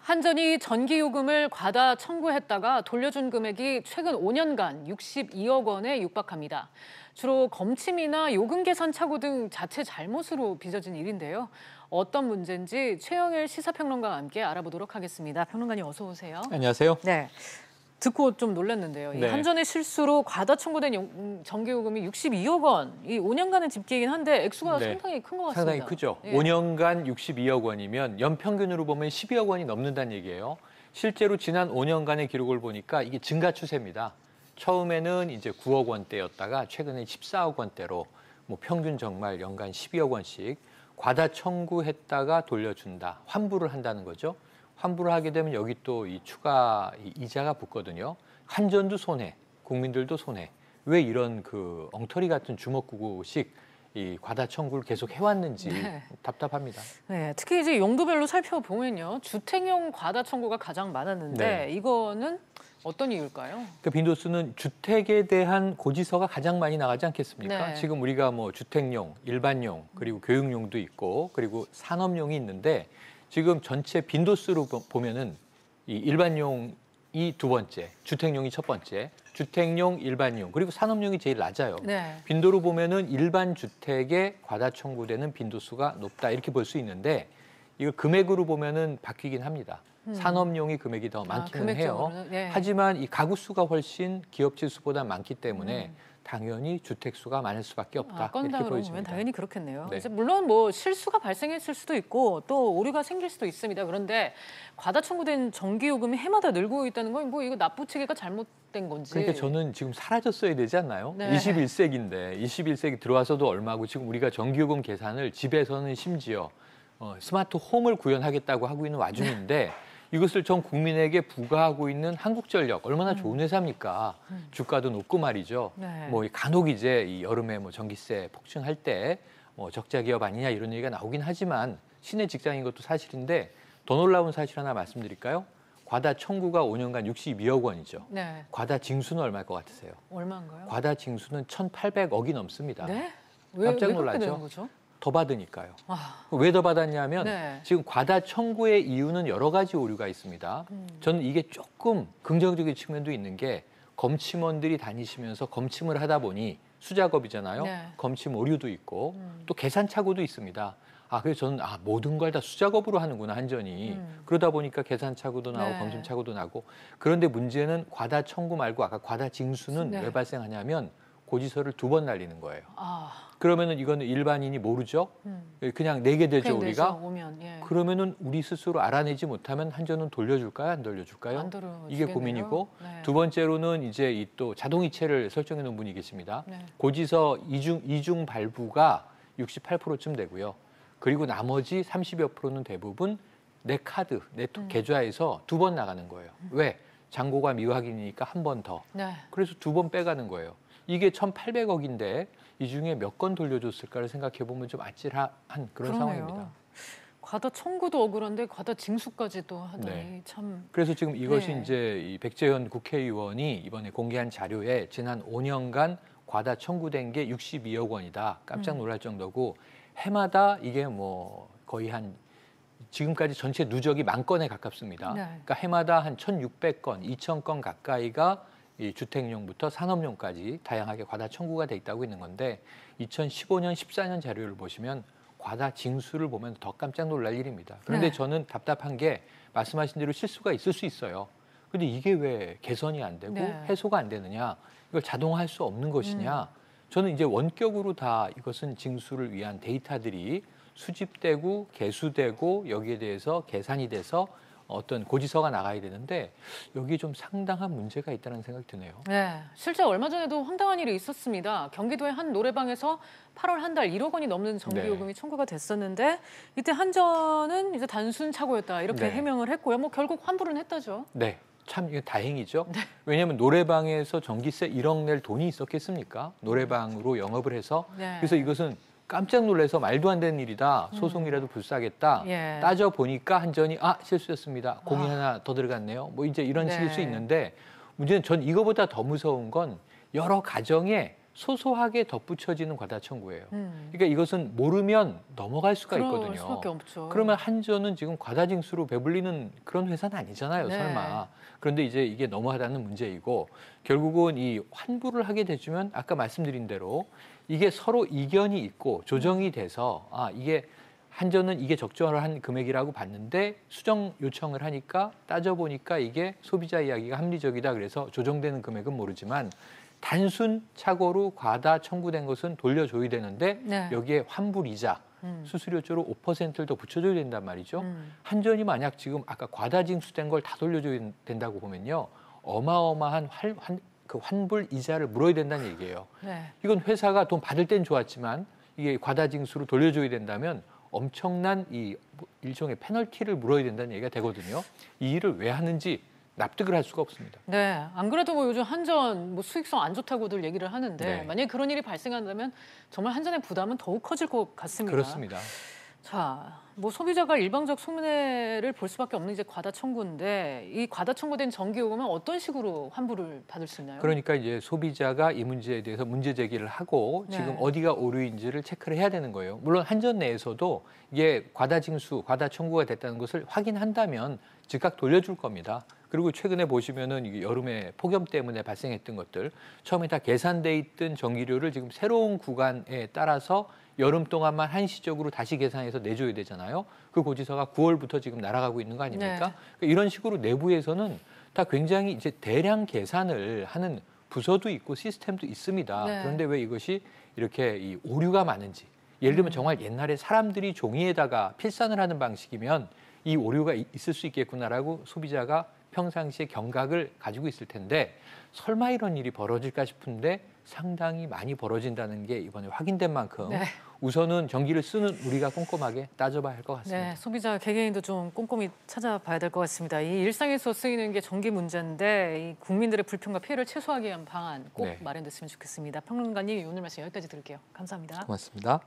한전이 전기요금을 과다 청구했다가 돌려준 금액이 최근 5년간 62억 원에 육박합니다. 주로 검침이나 요금 계산 착오 등 자체 잘못으로 빚어진 일인데요. 어떤 문제인지 최영일 시사평론가와 함께 알아보도록 하겠습니다. 평론가님 어서 오세요. 안녕하세요. 네. 듣고 좀 놀랐는데요. 네. 이 한전의 실수로 과다 청구된 전기요금이 62억 원, 이 5년간의 집계이긴 한데 액수가 상당히 큰 것 같습니다. 상당히 크죠. 예. 5년간 62억 원이면 연평균으로 보면 12억 원이 넘는다는 얘기예요. 실제로 지난 5년간의 기록을 보니까 이게 증가 추세입니다. 처음에는 이제 9억 원대였다가 최근에 14억 원대로 뭐 평균 정말 연간 12억 원씩 과다 청구했다가 돌려준다, 환불을 한다는 거죠. 환불을 하게 되면 여기 또 이 추가 이자가 붙거든요. 한전도 손해, 국민들도 손해. 왜 이런 그 엉터리 같은 주먹구구식 이 과다 청구를 계속 해왔는지 답답합니다. 네, 특히 이제 용도별로 살펴보면요, 주택용 과다 청구가 가장 많았는데 이거는 어떤 이유일까요? 그 빈도수는 주택에 대한 고지서가 가장 많이 나가지 않겠습니까? 네. 지금 우리가 뭐 주택용, 일반용, 그리고 교육용도 있고, 그리고 산업용이 있는데. 지금 전체 빈도수로 보면은 이 일반용이 두 번째, 주택용이 첫 번째, 주택용, 일반용, 그리고 산업용이 제일 낮아요. 네. 빈도로 보면은 일반 주택에 과다 청구되는 빈도수가 높다 이렇게 볼 수 있는데 이거 금액으로 보면은 바뀌긴 합니다. 산업용이 금액이 더 많기는 해요. 네. 하지만 이 가구 수가 훨씬 기업지 수보다 많기 때문에 당연히 주택 수가 많을 수밖에 없다. 이렇게 보여집니다. 당연히 그렇겠네요. 네. 이제 물론 뭐 실수가 발생했을 수도 있고 또 오류가 생길 수도 있습니다. 그런데 과다 청구된 전기요금이 해마다 늘고 있다는 건 뭐 이거 납부 체계가 잘못된 건지. 그러니까 저는 지금 사라졌어야 되지 않나요? 네. 21세기인데 21세기 들어와서도 얼마고 지금 우리가 전기요금 계산을 집에서는 심지어 스마트 홈을 구현하겠다고 하고 있는 와중인데 이것을 전 국민에게 부과하고 있는 한국전력 얼마나 좋은 회사입니까? 주가도 높고 말이죠. 네. 뭐 간혹 이제 이 여름에 뭐 전기세 폭증할 때 뭐 적자 기업 아니냐 이런 얘기가 나오긴 하지만 시내 직장인 것도 사실인데 더 놀라운 사실 하나 말씀드릴까요? 과다 청구가 5년간 62억 원이죠. 네. 과다 징수는 얼마일 것 같으세요? 얼마인가요? 과다 징수는 1,800억이 넘습니다. 네? 깜짝 왜 그렇게 놀라죠? 되는 거죠? 더 받으니까요. 아, 왜 더 받았냐면 네. 지금 과다 청구의 이유는 여러 가지 오류가 있습니다. 저는 이게 조금 긍정적인 측면도 있는 게 검침원들이 다니시면서 검침을 하다 보니 수작업이잖아요. 네. 검침 오류도 있고 또 계산 착오도 있습니다. 그래서 저는 모든 걸 다 수작업으로 하는구나 한전이. 그러다 보니까 계산 착오도 나오고 네. 검침 착오도 나고. 그런데 문제는 과다 청구 말고 아까 과다 징수는 네. 왜 발생하냐면 고지서를 2번 날리는 거예요. 아, 그러면은 이거는 일반인이 모르죠. 그냥 내게 되죠 그냥 우리가. 내서 오면, 예. 그러면은 우리 스스로 알아내지 못하면 한전은 돌려줄까요, 안 돌려줄까요? 안 돌려주겠네요. 이게 고민이고 네. 두 번째로는 이제 이 또 자동이체를 설정해 놓은 분이 계십니다. 네. 고지서 이중 발부가 68%쯤 되고요. 그리고 나머지 30여 %는 대부분 내 카드, 내 계좌에서 2번 나가는 거예요. 왜? 잔고가 미확인이니까 한 번 더. 네. 그래서 2번 빼가는 거예요. 이게 1,800억인데 이 중에 몇 건 돌려줬을까를 생각해 보면 좀 아찔한 그런 그러네요. 상황입니다. 과다 청구도 억울한데 과다 징수까지도 하다니 네. 참. 그래서 지금 이것이 네. 이제 이 백재현 국회의원이 이번에 공개한 자료에 지난 5년간 과다 청구된 게 62억 원이다. 깜짝 놀랄 정도고 해마다 이게 뭐 거의 한 지금까지 전체 누적이 10,000건에 가깝습니다. 네. 그러니까 해마다 한 1,600건, 2,000건 가까이가 이 주택용부터 산업용까지 다양하게 과다 청구가 돼 있다고 있는 건데 2015년, 14년 자료를 보시면 과다 징수를 보면 더 깜짝 놀랄 일입니다. 그런데 네. 저는 답답한 게 말씀하신 대로 실수가 있을 수 있어요. 근데 이게 왜 개선이 안 되고 네. 해소가 안 되느냐? 이걸 자동화할 수 없는 것이냐? 저는 이제 원격으로 다 이것은 징수를 위한 데이터들이 수집되고 개수되고 여기에 대해서 계산이 돼서 어떤 고지서가 나가야 되는데 여기에 좀 상당한 문제가 있다는 생각이 드네요. 네, 실제 얼마 전에도 황당한 일이 있었습니다. 경기도의 한 노래방에서 8월 한 달 1억 원이 넘는 전기요금이 청구가 됐었는데 이때 한전은 이제 단순 착오였다 이렇게 네. 해명을 했고요. 뭐 결국 환불은 했다죠. 네, 참 이게 다행이죠. 네. 왜냐하면 노래방에서 전기세 1억 낼 돈이 있었겠습니까? 노래방으로 영업을 해서. 네. 그래서 이것은 깜짝 놀라서 말도 안 되는 일이다. 소송이라도 불사하겠다. 예. 따져보니까 한전이 실수였습니다. 공이 하나 더 들어갔네요. 뭐 이제 이런 네. 식일 수 있는데 문제는 전 이거보다 더 무서운 건 여러 가정에 소소하게 덧붙여지는 과다 청구예요. 그러니까 이것은 모르면 넘어갈 수가 그럴 있거든요. 수밖에 없죠. 그러면 한전은 지금 과다 징수로 배불리는 그런 회사는 아니잖아요. 네. 설마. 그런데 이제 이게 너무하다는 문제이고 결국은 이 환불을 하게 되면 아까 말씀드린 대로 이게 서로 이견이 있고 조정이 돼서 이게 한전은 이게 적절한 금액이라고 봤는데 수정 요청을 하니까 따져보니까 이게 소비자 이야기가 합리적이다. 그래서 조정되는 금액은 모르지만 단순 착오로 과다 청구된 것은 돌려줘야 되는데 네. 여기에 환불이자 수수료조로 5%를 더 붙여줘야 된단 말이죠. 한전이 만약 지금 아까 과다 징수된 걸 다 돌려줘야 된다고 보면요. 어마어마한 그 환불 이자를 물어야 된다는 얘기예요. 네. 이건 회사가 돈 받을 땐 좋았지만 이게 과다 징수로 돌려줘야 된다면 엄청난 이 일종의 페널티를 물어야 된다는 얘기가 되거든요. 이 일을 왜 하는지 납득을 할 수가 없습니다. 네, 안 그래도 뭐 요즘 한전 뭐 수익성 안 좋다고들 얘기를 하는데 네. 만약에 그런 일이 발생한다면 정말 한전의 부담은 더욱 커질 것 같습니다. 그렇습니다. 자, 뭐 소비자가 일방적 손해를 볼 수밖에 없는 이제 과다 청구인데 이 과다 청구된 전기요금은 어떤 식으로 환불을 받을 수 있나요? 그러니까 이제 소비자가 이 문제에 대해서 문제 제기를 하고 지금 네. 어디가 오류인지를 체크를 해야 되는 거예요. 물론 한전 내에서도 이게 과다 징수, 과다 청구가 됐다는 것을 확인한다면 즉각 돌려줄 겁니다. 그리고 최근에 보시면은 이게 여름에 폭염 때문에 발생했던 것들 처음에 다 계산돼 있던 전기료를 지금 새로운 구간에 따라서 여름 동안만 한시적으로 다시 계산해서 내줘야 되잖아요. 그 고지서가 9월부터 지금 날아가고 있는 거 아닙니까? 네. 그러니까 이런 식으로 내부에서는 다 굉장히 이제 대량 계산을 하는 부서도 있고 시스템도 있습니다. 네. 그런데 왜 이것이 이렇게 이 오류가 많은지 예를 들면 정말 옛날에 사람들이 종이에다가 필산을 하는 방식이면 이 오류가 있을 수 있겠구나라고 소비자가 평상시에 경각을 가지고 있을 텐데 설마 이런 일이 벌어질까 싶은데 상당히 많이 벌어진다는 게 이번에 확인된 만큼 네. 우선은 전기를 쓰는 우리가 꼼꼼하게 따져봐야 할 것 같습니다. 네, 소비자 개개인도 좀 꼼꼼히 찾아봐야 될 것 같습니다. 이 일상에서 쓰이는 게 전기 문제인데 이 국민들의 불편과 피해를 최소화하기 위한 방안 꼭 네. 마련됐으면 좋겠습니다. 평론가님 오늘 말씀 여기까지 들을게요. 감사합니다. 고맙습니다.